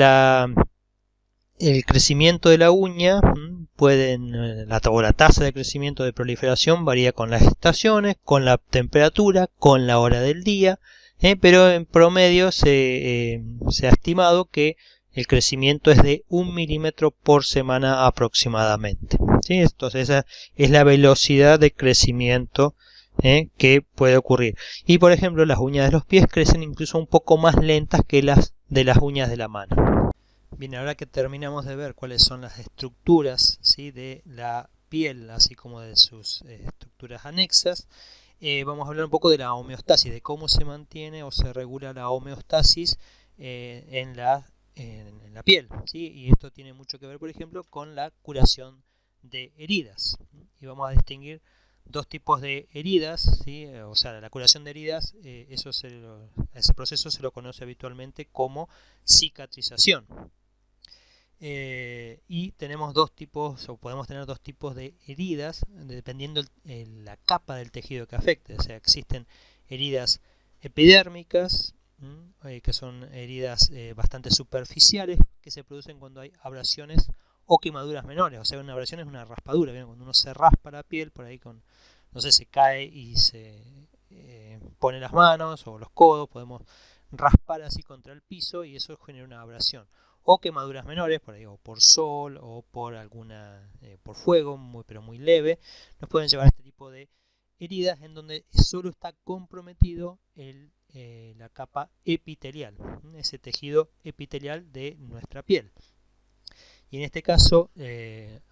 crecimiento de la uña la tasa de crecimiento de proliferación varía con las estaciones, con la temperatura, con la hora del día, pero en promedio se ha estimado que el crecimiento es de 1 milímetro por semana aproximadamente, ¿sí? Entonces esa es la velocidad de crecimiento que puede ocurrir. Y por ejemplo, las uñas de los pies crecen incluso un poco más lentas que las de las uñas de la mano. Bien, ahora que terminamos de ver cuáles son las estructuras, ¿sí?, de la piel, así como de sus estructuras anexas, vamos a hablar un poco de la homeostasis, de cómo se mantiene o se regula la homeostasis en la piel, ¿sí? Y esto tiene mucho que ver, por ejemplo, con la curación de heridas. Y vamos a distinguir dos tipos de heridas, ¿sí? O sea, la curación de heridas, ese proceso se lo conoce habitualmente como cicatrización. Y tenemos dos tipos, o podemos tener dos tipos de heridas dependiendo la capa del tejido que afecte. O sea, existen heridas epidérmicas, que son heridas bastante superficiales, que se producen cuando hay abrasiones o quemaduras menores. O sea, una abrasión es una raspadura, ¿bien? Cuando uno se raspa la piel, por ahí no sé, se cae y se pone las manos o los codos, podemos raspar así contra el piso y eso genera una abrasión. O quemaduras menores, por ahí, o por sol o por por fuego, pero muy leve, nos pueden llevar a este tipo de heridas en donde solo está comprometido la capa epitelial, ese tejido epitelial de nuestra piel. Y en este caso,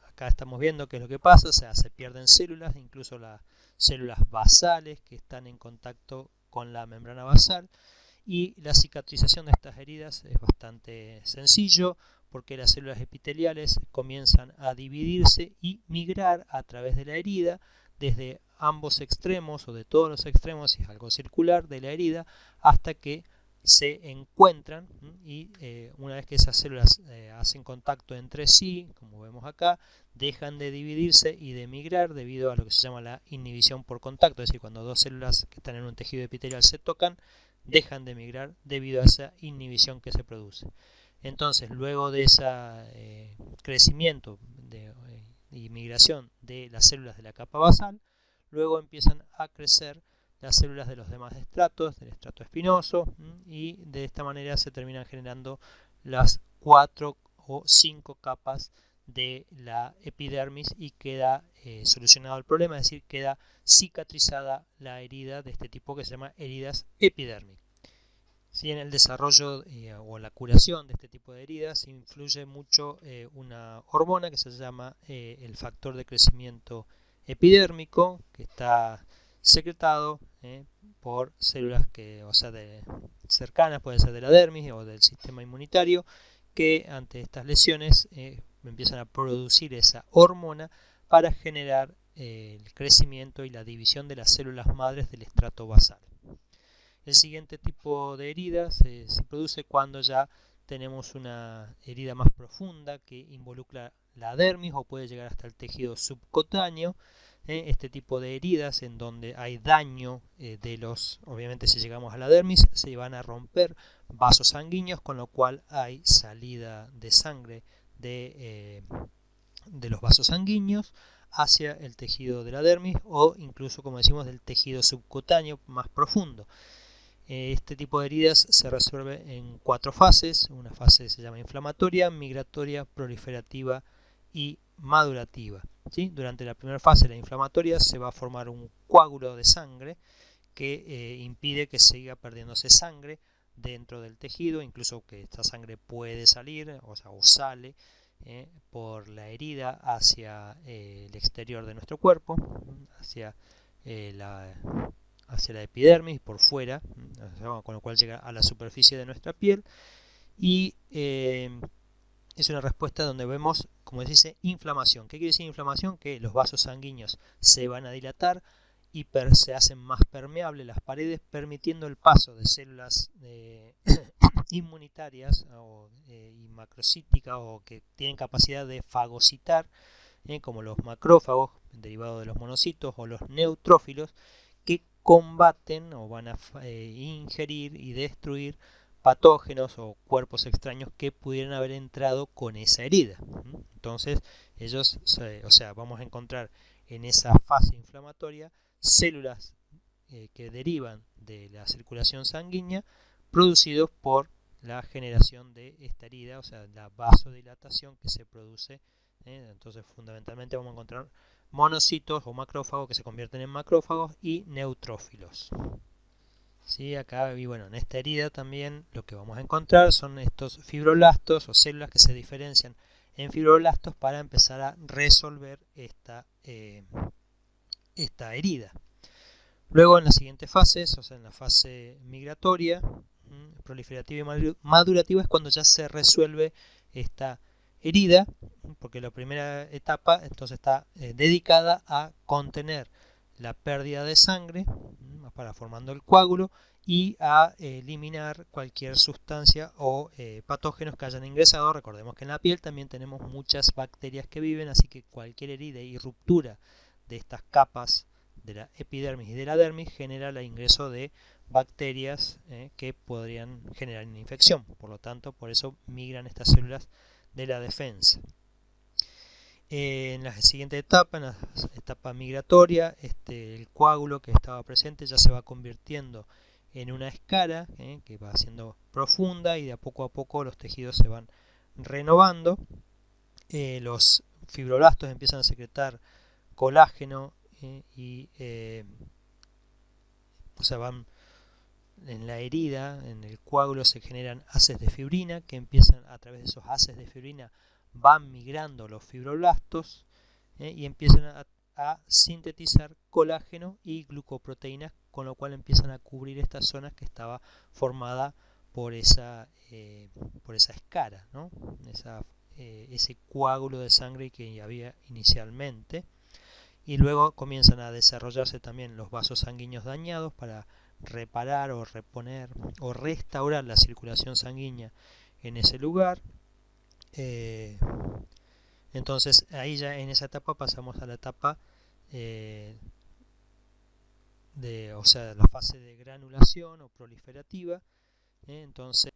acá estamos viendo qué es lo que pasa, o sea, se pierden células, incluso las células basales que están en contacto con la membrana basal. Y la cicatrización de estas heridas es bastante sencillo, porque las células epiteliales comienzan a dividirse y migrar a través de la herida desde ambos extremos o de todos los extremos, si es algo circular, de la herida hasta que se encuentran, y una vez que esas células hacen contacto entre sí, como vemos acá, dejan de dividirse y de migrar debido a lo que se llama la inhibición por contacto, es decir, cuando dos células que están en un tejido epitelial se tocan, dejan de migrar debido a esa inhibición que se produce. Entonces, luego de ese crecimiento y migración de las células de la capa basal, luego empiezan a crecer las células de los demás estratos, del estrato espinoso, y de esta manera se terminan generando las 4 o 5 capas de la epidermis y queda solucionado el problema, es decir, queda cicatrizada la herida de este tipo que se llama heridas epidérmicas. Sí, en el desarrollo o la curación de este tipo de heridas influye mucho una hormona que se llama el factor de crecimiento epidérmico, que está secretado por células cercanas, puede ser de la dermis o del sistema inmunitario, que ante estas lesiones empiezan a producir esa hormona para generar el crecimiento y la división de las células madres del estrato basal. El siguiente tipo de herida se produce cuando ya tenemos una herida más profunda que involucra la dermis o puede llegar hasta el tejido subcutáneo. Este tipo de heridas en donde hay daño obviamente si llegamos a la dermis se van a romper vasos sanguíneos, con lo cual hay salida de sangre de los vasos sanguíneos hacia el tejido de la dermis o incluso, como decimos, del tejido subcutáneo más profundo. Este tipo de heridas se resuelve en 4 fases. Una fase se llama inflamatoria, migratoria, proliferativa y madurativa. ¿Sí? Durante la primera fase, la inflamatoria, se va a formar un coágulo de sangre que impide que siga perdiéndose sangre dentro del tejido, incluso que esta sangre puede salir, o sale por la herida hacia el exterior de nuestro cuerpo, hacia la epidermis, por fuera, con lo cual llega a la superficie de nuestra piel, y es una respuesta donde vemos, como se dice, inflamación. ¿Qué quiere decir inflamación? Que los vasos sanguíneos se van a dilatar se hacen más permeables las paredes, permitiendo el paso de células inmunitarias y macrocíticas o que tienen capacidad de fagocitar, como los macrófagos derivados de los monocitos o los neutrófilos, que combaten o van a ingerir y destruir patógenos o cuerpos extraños que pudieran haber entrado con esa herida. Entonces ellos, vamos a encontrar en esa fase inflamatoria células que derivan de la circulación sanguínea producidos por la generación de esta herida, o sea, la vasodilatación que se produce. Entonces fundamentalmente vamos a encontrar monocitos o macrófagos que se convierten en macrófagos y neutrófilos. ¿Sí? Acá, y bueno, en esta herida también lo que vamos a encontrar son estos fibroblastos o células que se diferencian en fibroblastos para empezar a resolver esta herida. Luego en las siguientes fases, o sea, en la fase migratoria, proliferativa y madurativa, es cuando ya se resuelve esta herida, porque la primera etapa entonces está dedicada a contener la pérdida de sangre para formando el coágulo y a eliminar cualquier sustancia o patógenos que hayan ingresado. Recordemos que en la piel también tenemos muchas bacterias que viven, así que cualquier herida y ruptura de estas capas de la epidermis y de la dermis genera el ingreso de bacterias que podrían generar una infección. Por lo tanto, por eso migran estas células de la defensa. En la siguiente etapa, en la etapa migratoria, el coágulo que estaba presente ya se va convirtiendo en una escara que va siendo profunda y de a poco los tejidos se van renovando. Los fibroblastos empiezan a secretar colágeno y van en la herida, en el coágulo se generan haces de fibrina que empiezan a través de esos haces de fibrina van migrando los fibroblastos y empiezan a sintetizar colágeno y glucoproteínas, con lo cual empiezan a cubrir estas zonas que estaba formada por esa escara, ¿no? Ese coágulo de sangre que había inicialmente. Y luego comienzan a desarrollarse también los vasos sanguíneos dañados para reparar o reponer o restaurar la circulación sanguínea en ese lugar. Entonces ahí ya en esa etapa pasamos a la etapa la fase de granulación o proliferativa. Entonces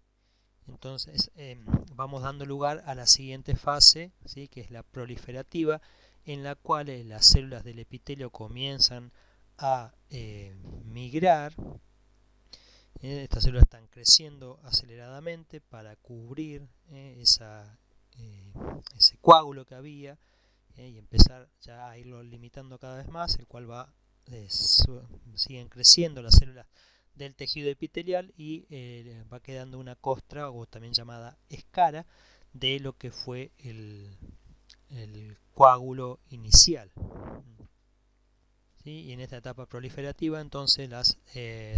vamos dando lugar a la siguiente fase, ¿sí? Que es la proliferativa, en la cual las células del epitelio comienzan a migrar. Estas células están creciendo aceleradamente para cubrir ese coágulo que había y empezar ya a irlo limitando cada vez más, el cual siguen creciendo las células del tejido epitelial y va quedando una costra o también llamada escara de lo que fue el coágulo inicial. ¿Sí? Y en esta etapa proliferativa entonces las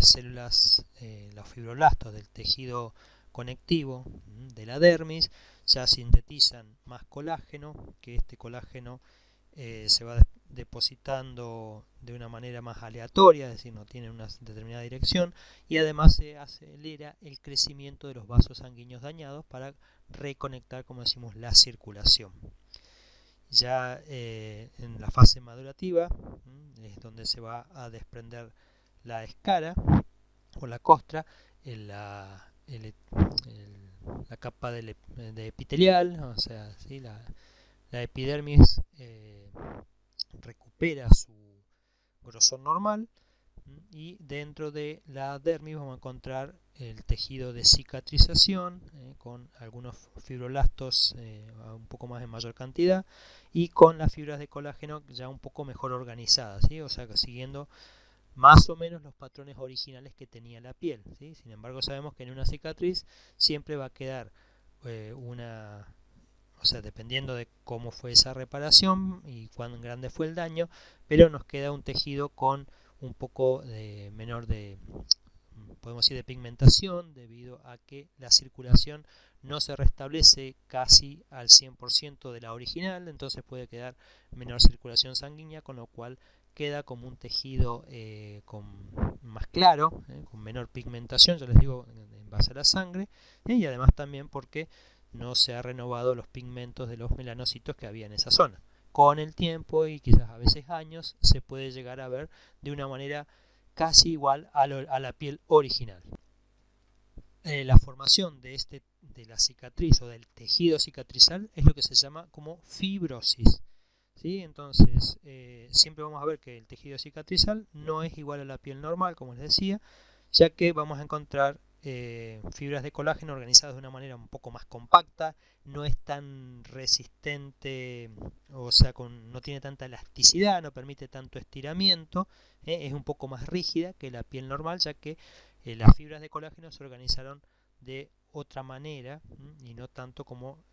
células, los fibroblastos del tejido conectivo de la dermis ya sintetizan más colágeno, que este colágeno se va depositando de una manera más aleatoria, es decir, no tiene una determinada dirección, y además se acelera el crecimiento de los vasos sanguíneos dañados para reconectar, como decimos, la circulación. Ya en la fase madurativa es donde se va a desprender la escara o la costra, la capa de epitelial, o sea, ¿sí? La epidermis recupera su grosor normal y dentro de la dermis vamos a encontrar el tejido de cicatrización con algunos fibroblastos un poco más en mayor cantidad y con las fibras de colágeno ya un poco mejor organizadas, ¿sí? O sea, siguiendo más o menos los patrones originales que tenía la piel, ¿sí? Sin embargo, sabemos que en una cicatriz siempre va a quedar dependiendo de cómo fue esa reparación y cuán grande fue el daño, pero nos queda un tejido con un poco menor podemos decir, de pigmentación, debido a que la circulación no se restablece casi al 100% de la original, entonces puede quedar menor circulación sanguínea, con lo cual queda como un tejido más claro, con menor pigmentación, ya les digo, en base a la sangre, y además también porque no se ha renovado los pigmentos de los melanocitos que había en esa zona. Con el tiempo y quizás a veces años se puede llegar a ver de una manera casi igual a la piel original. La formación de la cicatriz o del tejido cicatrizal es lo que se llama como fibrosis. ¿Sí? Entonces, siempre vamos a ver que el tejido cicatrizal no es igual a la piel normal, como les decía, ya que vamos a encontrar fibras de colágeno organizadas de una manera un poco más compacta, no es tan resistente, o sea, no tiene tanta elasticidad, no permite tanto estiramiento, es un poco más rígida que la piel normal, ya que las fibras de colágeno se organizaron de otra manera y no tanto como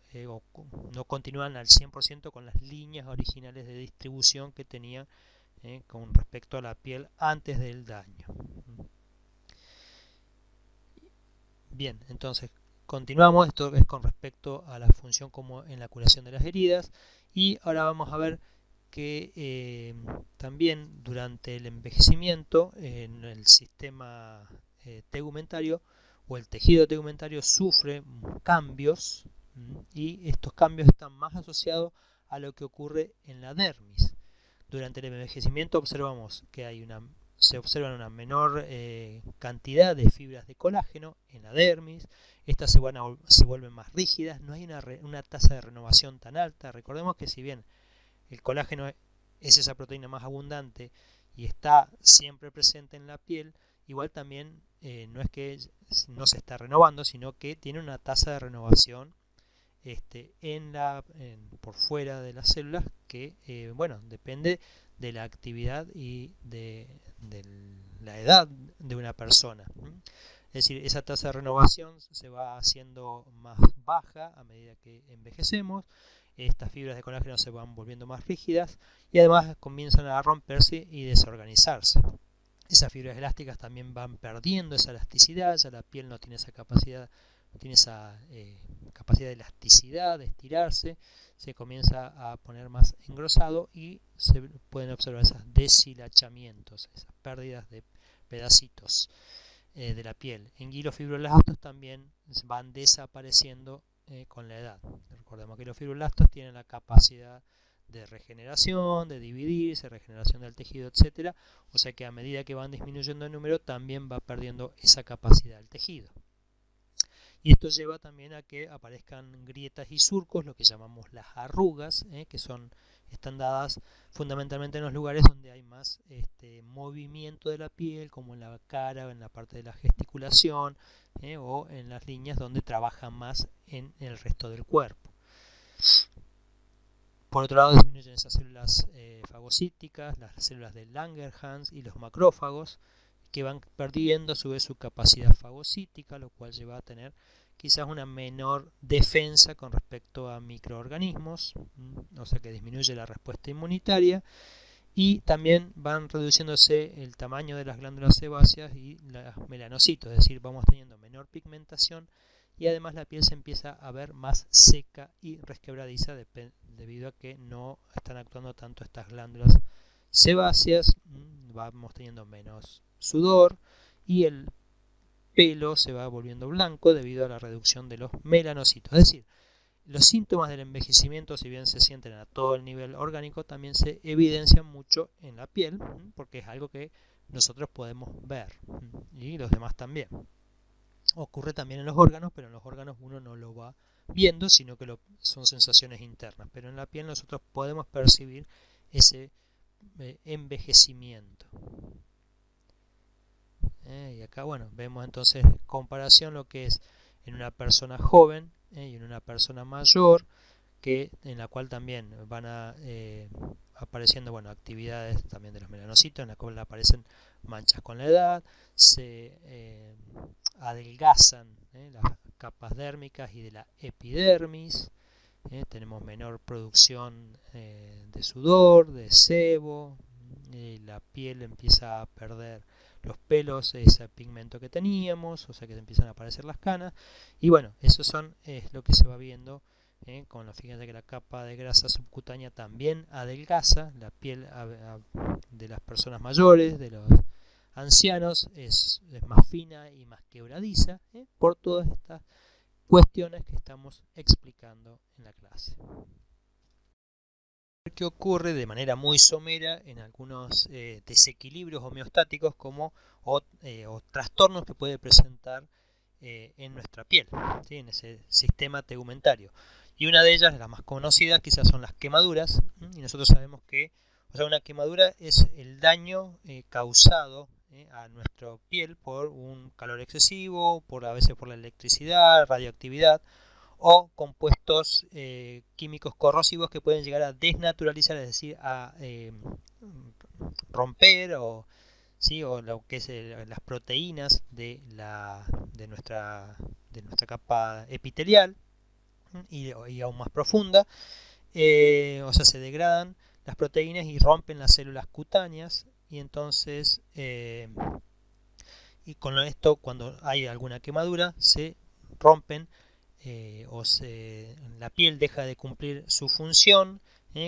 no continúan al 100% con las líneas originales de distribución que tenían con respecto a la piel antes del daño. Bien, entonces continuamos, esto es con respecto a la función como en la curación de las heridas, y ahora vamos a ver que también durante el envejecimiento en el sistema tegumentario o el tejido tegumentario sufre cambios, y estos cambios están más asociados a lo que ocurre en la dermis. Durante el envejecimiento observamos que se observan una menor cantidad de fibras de colágeno en la dermis, estas se vuelven más rígidas, no hay una tasa de renovación tan alta. Recordemos que si bien el colágeno es esa proteína más abundante y está siempre presente en la piel, igual también no es que no se está renovando, sino que tiene una tasa de renovación por fuera de las células que depende de la actividad y de la edad de una persona. Es decir, esa tasa de renovación se va haciendo más baja a medida que envejecemos, estas fibras de colágeno se van volviendo más rígidas y además comienzan a romperse y desorganizarse. Esas fibras elásticas también van perdiendo esa elasticidad, ya la piel no tiene esa capacidad de elasticidad, de estirarse, se comienza a poner más engrosado y se pueden observar esos deshilachamientos, esas pérdidas de pedacitos de la piel. En fibroblastos también van desapareciendo con la edad. Recordemos que los fibroblastos tienen la capacidad de regeneración, de dividirse, regeneración del tejido, etcétera. O sea que a medida que van disminuyendo el número, también va perdiendo esa capacidad del tejido. Y esto lleva también a que aparezcan grietas y surcos, lo que llamamos las arrugas, que están dadas fundamentalmente en los lugares donde hay más movimiento de la piel, como en la cara, en la parte de la gesticulación, o en las líneas donde trabaja más en el resto del cuerpo. Por otro lado, disminuyen esas células fagocíticas, las células de Langerhans y los macrófagos, que van perdiendo a su vez su capacidad fagocítica, lo cual lleva a tener quizás una menor defensa con respecto a microorganismos, o sea que disminuye la respuesta inmunitaria, y también van reduciéndose el tamaño de las glándulas sebáceas y los melanocitos, es decir, vamos teniendo menor pigmentación y además la piel se empieza a ver más seca y resquebradiza debido a que no están actuando tanto estas glándulas sebáceas, vamos teniendo menos sudor y el pelo se va volviendo blanco debido a la reducción de los melanocitos. Es decir, los síntomas del envejecimiento, si bien se sienten a todo el nivel orgánico, también se evidencian mucho en la piel, porque es algo que nosotros podemos ver y los demás también. Ocurre también en los órganos, pero en los órganos uno no lo va viendo, sino que son sensaciones internas. Pero en la piel nosotros podemos percibir ese envejecimiento. Y acá vemos entonces comparación lo que es en una persona joven y en una persona mayor, en la cual también van apareciendo actividades también de los melanocitos, en la cual aparecen manchas con la edad, se adelgazan las capas dérmicas y de la epidermis, tenemos menor producción de sudor, de sebo, la piel empieza a perder los pelos, ese pigmento que teníamos, o sea que empiezan a aparecer las canas, y eso es lo que se va viendo Fíjense que la capa de grasa subcutánea también adelgaza, la piel de las personas mayores, de los ancianos, es más fina y más quebradiza, por todas estas cuestiones que estamos explicando en la clase. ¿Qué ocurre de manera muy somera en algunos desequilibrios homeostáticos o trastornos que puede presentar en nuestra piel, ¿sí? En ese sistema tegumentario? Y una de ellas, las más conocidas, quizás son las quemaduras, y nosotros sabemos que una quemadura es el daño causado a nuestra piel por un calor excesivo, a veces por la electricidad, radioactividad, o compuestos químicos corrosivos que pueden llegar a desnaturalizar, es decir, a romper o lo que es las proteínas de nuestra capa epitelial y aún más profunda, se degradan las proteínas y rompen las células cutáneas, y entonces y con esto, cuando hay alguna quemadura, se rompen la piel deja de cumplir su función,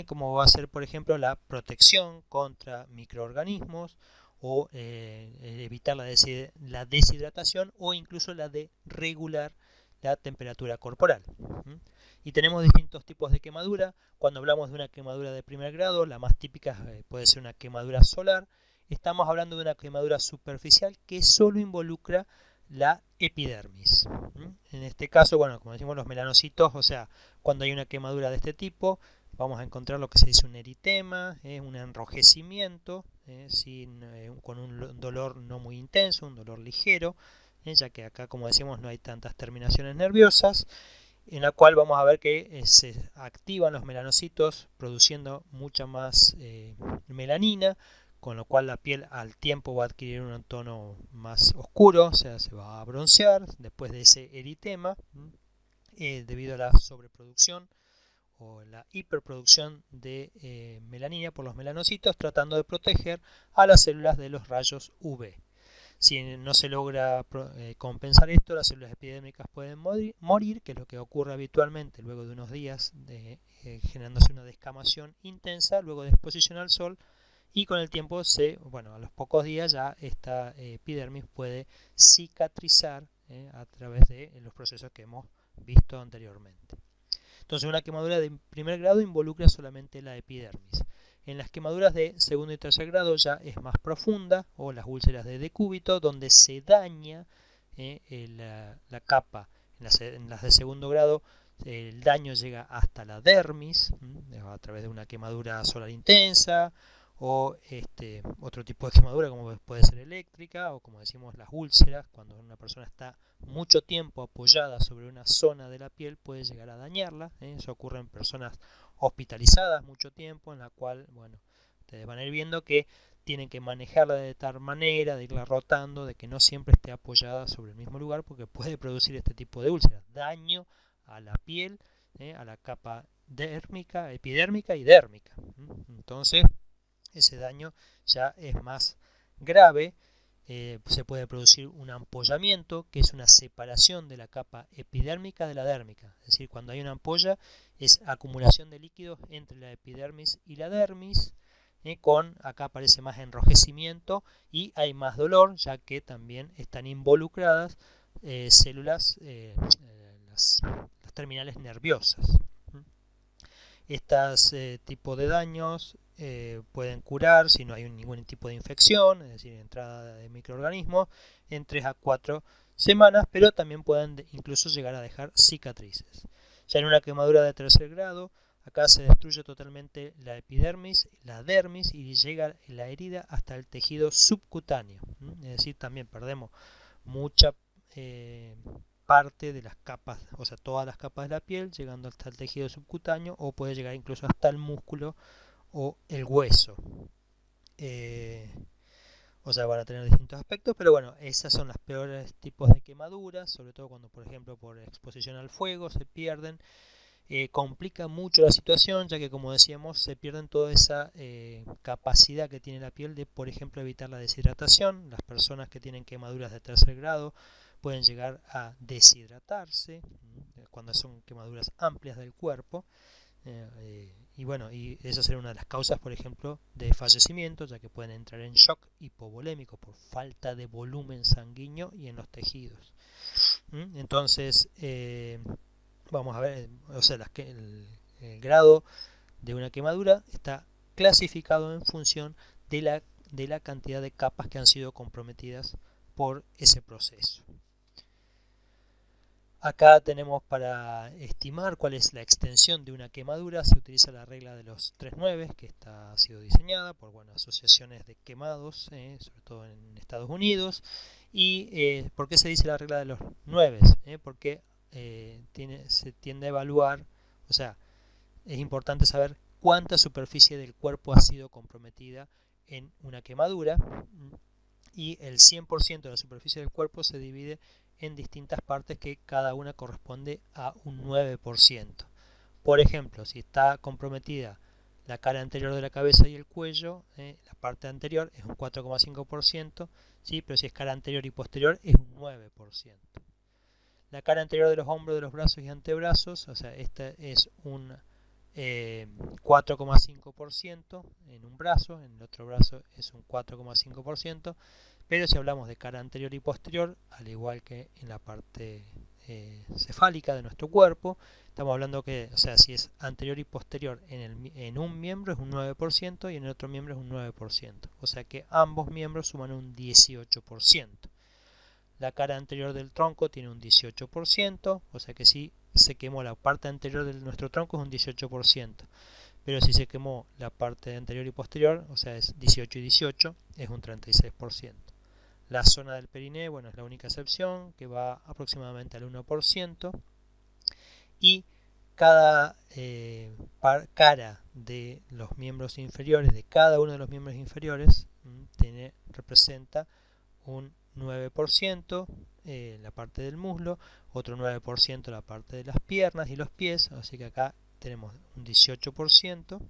como va a ser, por ejemplo, la protección contra microorganismos, o evitar la deshidratación, o incluso la de regular la temperatura corporal. Y tenemos distintos tipos de quemadura. Cuando hablamos de una quemadura de primer grado, la más típica puede ser una quemadura solar. Estamos hablando de una quemadura superficial que solo involucra la epidermis. En este caso, como decimos, los melanocitos, cuando hay una quemadura de este tipo, vamos a encontrar lo que se dice un eritema, un enrojecimiento, con un dolor no muy intenso, un dolor ligero, ya que acá, como decimos, no hay tantas terminaciones nerviosas, en la cual vamos a ver que se activan los melanocitos produciendo mucha más melanina, con lo cual la piel al tiempo va a adquirir un tono más oscuro, se va a broncear después de ese eritema, debido a la sobreproducción o la hiperproducción de melanina por los melanocitos, tratando de proteger a las células de los rayos UV. Si no se logra compensar esto, las células epidérmicas pueden morir, que es lo que ocurre habitualmente luego de unos días, generándose una descamación intensa luego de exposición al sol, y con el tiempo, a los pocos días ya esta epidermis puede cicatrizar a través de los procesos que hemos visto anteriormente. Entonces, una quemadura de primer grado involucra solamente la epidermis. En las quemaduras de segundo y tercer grado ya es más profunda, o las úlceras de decúbito, donde se daña la capa. En las de segundo grado el daño llega hasta la dermis, a través de una quemadura solar intensa, o otro tipo de quemadura como puede ser eléctrica, o como decimos, las úlceras, cuando una persona está mucho tiempo apoyada sobre una zona de la piel, puede llegar a dañarla. Eso ocurre en personas hospitalizadas mucho tiempo, en la cual, ustedes van a ir viendo que tienen que manejarla de tal manera, de irla rotando, de que no siempre esté apoyada sobre el mismo lugar, porque puede producir este tipo de úlceras, daño a la piel, a la capa epidérmica y dérmica. Entonces, ese daño ya es más grave. Se puede producir un ampollamiento, que es una separación de la capa epidérmica de la dérmica. Es decir, cuando hay una ampolla, es acumulación de líquidos entre la epidermis y la dermis, acá aparece más enrojecimiento y hay más dolor, ya que también están involucradas células, las terminales nerviosas. Estos tipos de daños pueden curar si no hay ningún tipo de infección, es decir, entrada de microorganismos, en 3 a 4 semanas, pero también pueden incluso llegar a dejar cicatrices. Ya en una quemadura de tercer grado, acá se destruye totalmente la epidermis, la dermis, y llega la herida hasta el tejido subcutáneo. Es decir, también perdemos mucha parte de las capas, todas las capas de la piel, llegando hasta el tejido subcutáneo, o puede llegar incluso hasta el músculo o el hueso. Van a tener distintos aspectos, pero esas son las peores tipos de quemaduras, sobre todo cuando, por ejemplo, por exposición al fuego se pierden. Complica mucho la situación, ya que, como decíamos, se pierden toda esa capacidad que tiene la piel de, por ejemplo, evitar la deshidratación. Las personas que tienen quemaduras de tercer grado pueden llegar a deshidratarse, cuando son quemaduras amplias del cuerpo. Y bueno, y esa sería una de las causas, por ejemplo, de fallecimiento, ya que pueden entrar en shock hipovolémico por falta de volumen sanguíneo y en los tejidos. Entonces, vamos a ver, o sea, el grado de una quemadura está clasificado en función de la cantidad de capas que han sido comprometidas por ese proceso. Acá tenemos, para estimar cuál es la extensión de una quemadura, se utiliza la regla de los 3/9, que ha sido diseñada por asociaciones de quemados, sobre todo en Estados Unidos. ¿Y por qué se dice la regla de los 9? Porque se tiende a evaluar, o sea, es importante saber cuánta superficie del cuerpo ha sido comprometida en una quemadura, y el 100% de la superficie del cuerpo se divide en distintas partes que cada una corresponde a un 9%. Por ejemplo, si está comprometida la cara anterior de la cabeza y el cuello, la parte anterior es un 4,5%, ¿sí? Pero si es cara anterior y posterior es un 9%. La cara anterior de los hombros, de los brazos y antebrazos, o sea, esta es un 4,5% en un brazo, en el otro brazo es un 4,5%, pero si hablamos de cara anterior y posterior, al igual que en la parte cefálica de nuestro cuerpo, estamos hablando que, o sea, si es anterior y posterior en un miembro es un 9% y en el otro miembro es un 9%, o sea que ambos miembros suman un 18%. La cara anterior del tronco tiene un 18%, o sea que si se quemó la parte anterior de nuestro tronco es un 18%, pero si se quemó la parte anterior y posterior, o sea es 18 y 18, es un 36%. La zona del periné, bueno, es la única excepción, que va aproximadamente al 1%, y cada cara de los miembros inferiores, de cada uno de los miembros inferiores, representa un 9% la parte del muslo, otro 9% la parte de las piernas y los pies, así que acá tenemos un 18%,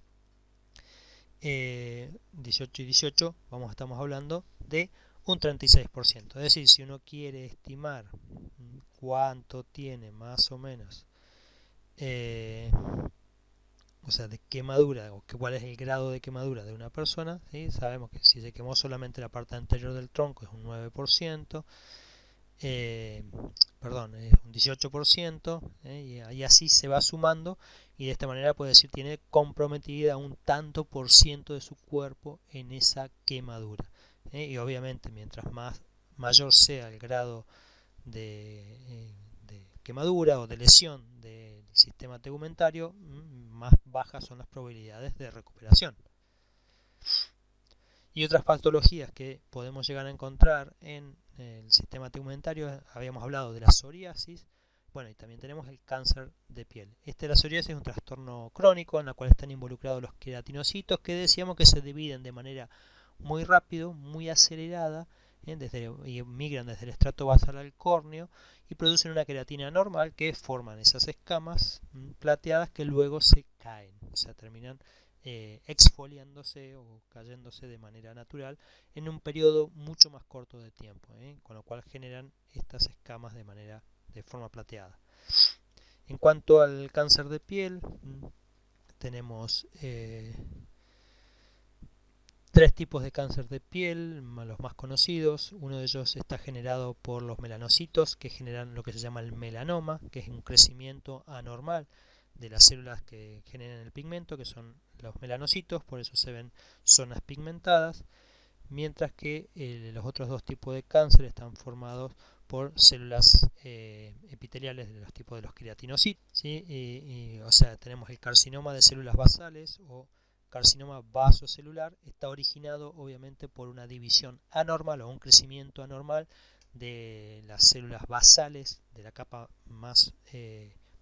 18 y 18, estamos hablando de un 36%. Es decir, si uno quiere estimar cuánto tiene más o menos, o sea, de quemadura, o cuál es el grado de quemadura de una persona, ¿sí? Sabemos que si se quemó solamente la parte anterior del tronco es un 9%, perdón, es un 18%, y así se va sumando, y de esta manera puede decir tiene comprometida un tanto por ciento de su cuerpo en esa quemadura. Y obviamente mientras mayor sea el grado de quemadura o de lesión del sistema tegumentario, más bajas son las probabilidades de recuperación. Y otras patologías que podemos llegar a encontrar en el sistema tegumentario, habíamos hablado de la psoriasis, bueno, y también tenemos el cáncer de piel. La psoriasis es un trastorno crónico en el cual están involucrados los queratinocitos, que decíamos que se dividen de manera muy rápido, muy acelerada, y migran desde el estrato basal al córneo y producen una queratina normal que forman esas escamas plateadas que luego se caen, o sea, terminan exfoliándose o cayéndose de manera natural en un periodo mucho más corto de tiempo, con lo cual generan estas escamas de forma plateada. En cuanto al cáncer de piel, tenemos tres tipos de cáncer de piel, los más conocidos. Uno de ellos está generado por los melanocitos, que generan lo que se llama el melanoma, que es un crecimiento anormal de las células que generan el pigmento, que son los melanocitos, por eso se ven zonas pigmentadas, mientras que los otros dos tipos de cáncer están formados por células epiteliales de los tipos de los queratinocitos, ¿sí? O sea, tenemos el carcinoma de células basales o carcinoma vasocelular, está originado obviamente por una división anormal o un crecimiento anormal de las células basales de la capa más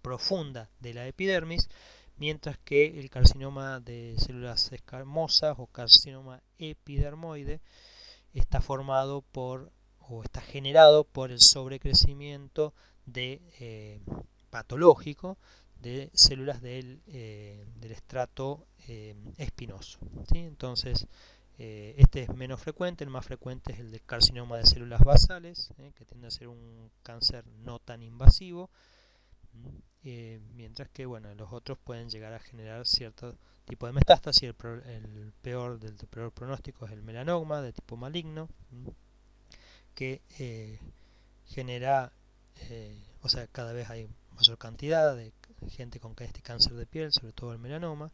profunda de la epidermis, mientras que el carcinoma de células escamosas o carcinoma epidermoide está formado o está generado por el sobrecrecimiento patológico de células del estrato espinoso, ¿sí? Entonces este es menos frecuente, el más frecuente es el del carcinoma de células basales, que tiende a ser un cáncer no tan invasivo, mientras que bueno, los otros pueden llegar a generar cierto tipo de metástasis. El peor del peor pronóstico es el melanoma de tipo maligno, que genera, o sea, cada vez hay mayor cantidad de gente con este cáncer de piel, sobre todo el melanoma,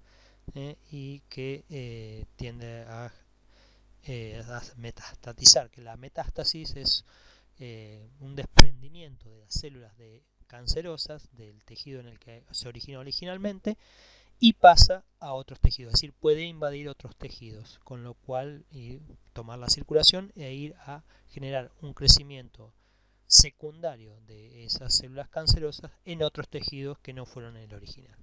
y que tiende a metastatizar, que la metástasis es un desprendimiento de las células cancerosas del tejido en el que se originó originalmente y pasa a otros tejidos, es decir, puede invadir otros tejidos, con lo cual tomar la circulación e ir a generar un crecimiento secundario de esas células cancerosas en otros tejidos que no fueron el original.